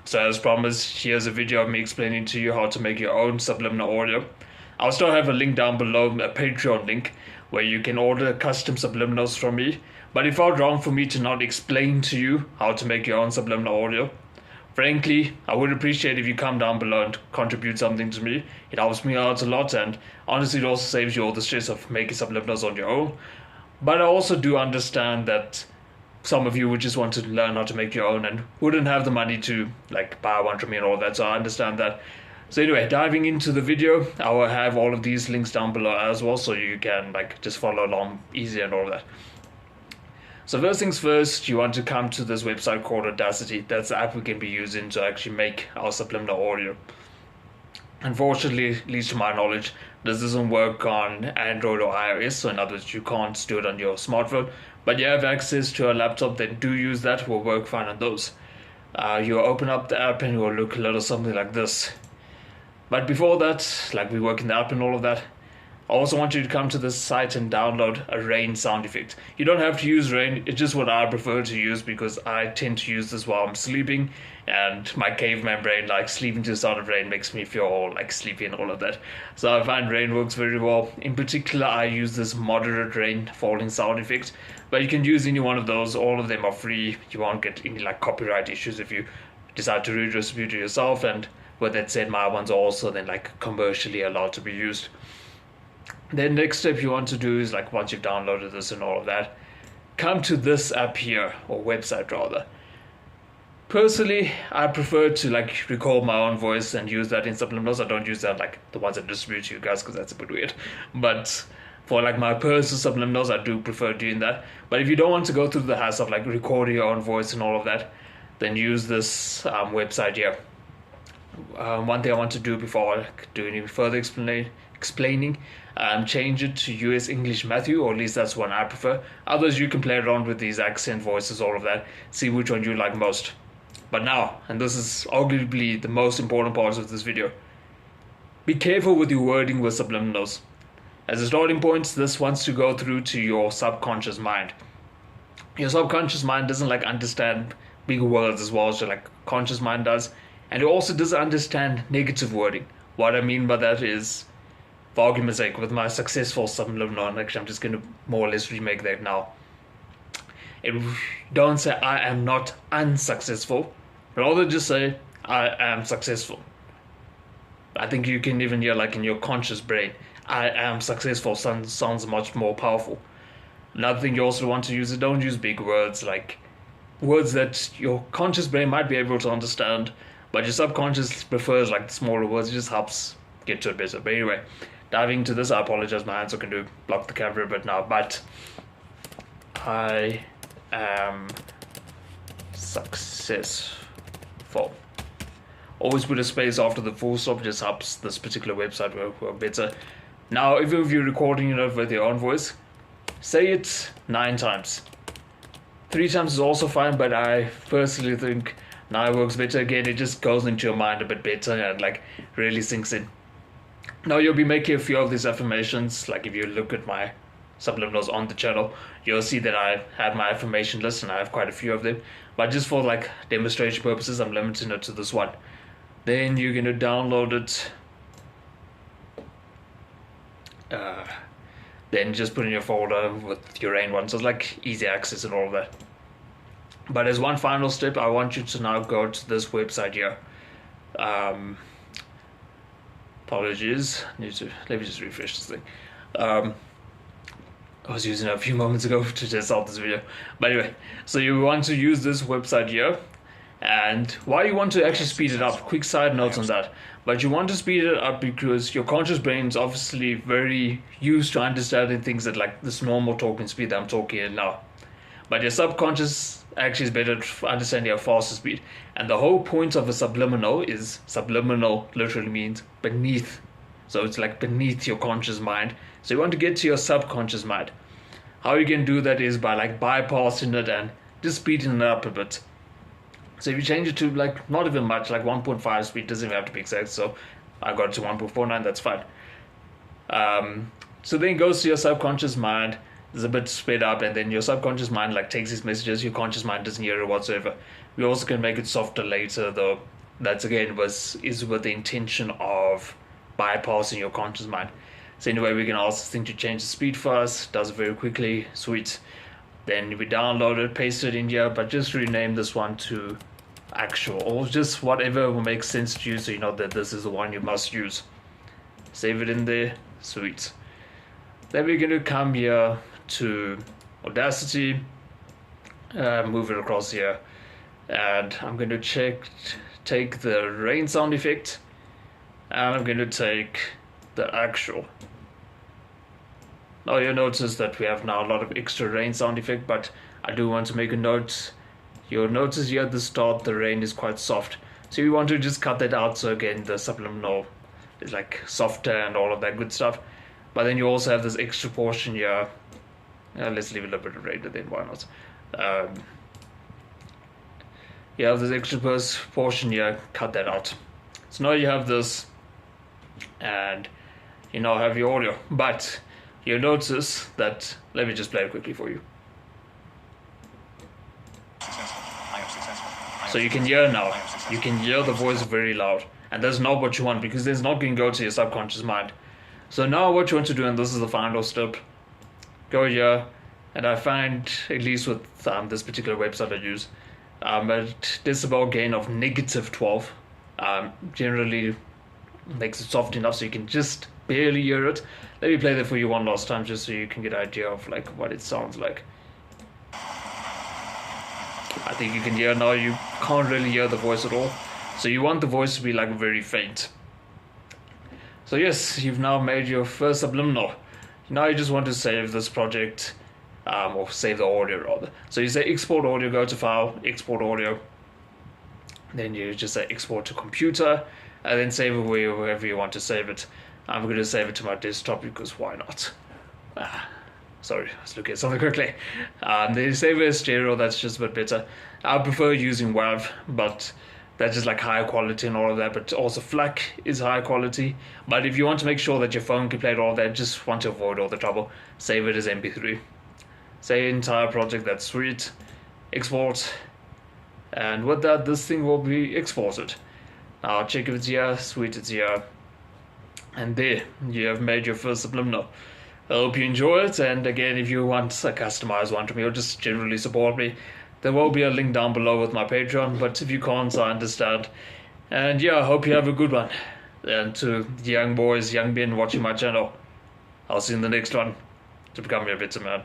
So as promised, here's a video of me explaining to you how to make your own subliminal audio. I'll still have a link down below, a Patreon link, where you can order custom subliminals from me. But it felt wrong for me to not explain to you how to make your own subliminal audio. Frankly, I would appreciate if you come down below and contribute something to me. It helps me out a lot, and honestly it also saves you all the stress of making subliminals on your own. But I also do understand that some of you would just want to learn how to make your own and wouldn't have the money to like buy one from me and all that, so I understand that. So anyway, diving into the video, I will have all of these links down below as well, so you can like just follow along easy and all that. So first things first, you want to come to this website called Audacity. That's the app we can be using to actually make our subliminal audio. Unfortunately, at least to my knowledge, this doesn't work on Android or iOS, so in other words, you can't do it on your smartphone, but you have access to a laptop, then do use that, will work fine on those. You'll open up the app and it will look a little something like this. But before that, like we work in the app and all of that, I also want you to come to this site and download a rain sound effect. You don't have to use rain, it's just what I prefer to use because I tend to use this while I'm sleeping, and my caveman brain, like sleeping to the sound of rain, makes me feel all like sleepy and all of that. So I find rain works very well. In particular, I use this moderate rain falling sound effect, but you can use any one of those. All of them are free. You won't get any like copyright issues if you decide to redistribute it yourself, and with that said, my ones are also then like commercially allowed to be used. Then next step you want to do is, like, once you've downloaded this and all of that, come to this app here, or website rather. Personally, I prefer to like record my own voice and use that in subliminals. I don't use that like the ones that distribute to you guys because that's a bit weird. But for like my personal subliminals, I do prefer doing that. But if you don't want to go through the hassle of like recording your own voice and all of that, then use this website here. One thing I want to do before I do any further explaining, change it to US English Matthew, or at least that's one I prefer. Others you can play around with these accent voices, all of that, see which one you like most. But now, and this is arguably the most important part of this video, be careful with your wording with subliminals. As a starting point, this wants to go through to your subconscious mind. Your subconscious mind doesn't like understand big words as well as your like conscious mind does, and it also doesn't understand negative wording. What I mean by that is, for argument's sake, with my successful subliminal, actually I'm just going to more or less remake that now. Don't say I am not unsuccessful, rather just say I am successful. I think you can even hear like in your conscious brain, I am successful sounds much more powerful. Another thing you also want to use is, don't use big words, like words that your conscious brain might be able to understand, but your subconscious prefers like the smaller words. It just helps get to it better. But anyway, diving into this, I apologize, my hands are going to block the camera a bit now, but I am successful. Always put a space after the full stop, just helps this particular website work better. Now, even if you're recording it with your own voice, say it 9 times. 3 times is also fine, but I personally think 9 works better. Again, it just goes into your mind a bit better and like really sinks in. Now you'll be making a few of these affirmations. Like if you look at my subliminals on the channel, you'll see that I have my affirmation list and I have quite a few of them. But just for like demonstration purposes, I'm limiting it to this one. Then you're going to download it. Then just put in your folder with your own one. So it's like easy access and all of that. But as one final step, I want you to now go to this website here. Apologies, let me just refresh this thing. I was using it a few moments ago to test out this video. But anyway, so you want to use this website here. And why you want to actually speed it up, quick side notes on that. But you want to speed it up because your conscious brain is obviously very used to understanding things at like this normal talking speed that I'm talking at now. But your subconscious actually is better at understanding your faster speed. And the whole point of a subliminal is, subliminal literally means beneath. So it's like beneath your conscious mind. So you want to get to your subconscious mind. How you can do that is by like bypassing it and just speeding it up a bit. So if you change it to like not even much, like 1.5 speed, doesn't even have to be exact. So I got it to 1.49, that's fine. So then it goes to your subconscious mind. It's a bit sped up, and then your subconscious mind like takes these messages. Your conscious mind doesn't hear it whatsoever. We also can make it softer later though. That's again is with the intention of bypassing your conscious mind. So anyway, we can ask this thing to change the speed for us. Does it very quickly. Sweet. Then we download it, paste it in here, but just rename this one to actual, or just whatever will make sense to you, so you know that this is the one you must use. Save it in there. Sweet. Then we're going to come here to Audacity, move it across here, and I'm going to take the rain sound effect, and I'm going to take the actual. Now you'll notice that we have now a lot of extra rain sound effect, but I do want to make a note. You'll notice here at the start the rain is quite soft, so you want to just cut that out, so again the subliminal is like softer and all of that good stuff. But then you also have this extra portion here. Let's leave a little bit of rain, then why not? You have this extra portion here, cut that out. So now you have this, and you now have your audio. But you'll notice that, let me just play it quickly for you. So you can hear now, you can hear the voice very loud, and that's not what you want, because it's not going to go to your subconscious mind. So now what you want to do, and this is the final step, go here, and I find, at least with this particular website I use, a decibel gain of -12 generally makes it soft enough so you can just barely hear it. Let me play that for you one last time, just so you can get an idea of like what it sounds like. I think you can hear now, you can't really hear the voice at all. So you want the voice to be like very faint. So yes, you've now made your first subliminal. Now you just want to save this project, or save the audio rather. So you say export audio, go to file, export audio. Then you just say export to computer, and then save it wherever you want to save it. I'm going to save it to my desktop because why not? Sorry, let's look at something quickly. Then save it as stereo, that's just a bit better. I prefer using WAV, but that's just like higher quality and all of that, but also FLAC is high quality. But if you want to make sure that your phone can play all of that, just want to avoid all the trouble, save it as MP3. Say entire project, that's sweet. Export. And with that, this thing will be exported. Now check if it's here, sweet, it's here. And there, you have made your first subliminal. I hope you enjoy it, and again, if you want a customized one to me or just generally support me, there will be a link down below with my Patreon, but if you can't, I understand. And yeah, I hope you have a good one. And to the young boys, young men watching my channel, I'll see you in the next one to become a better man.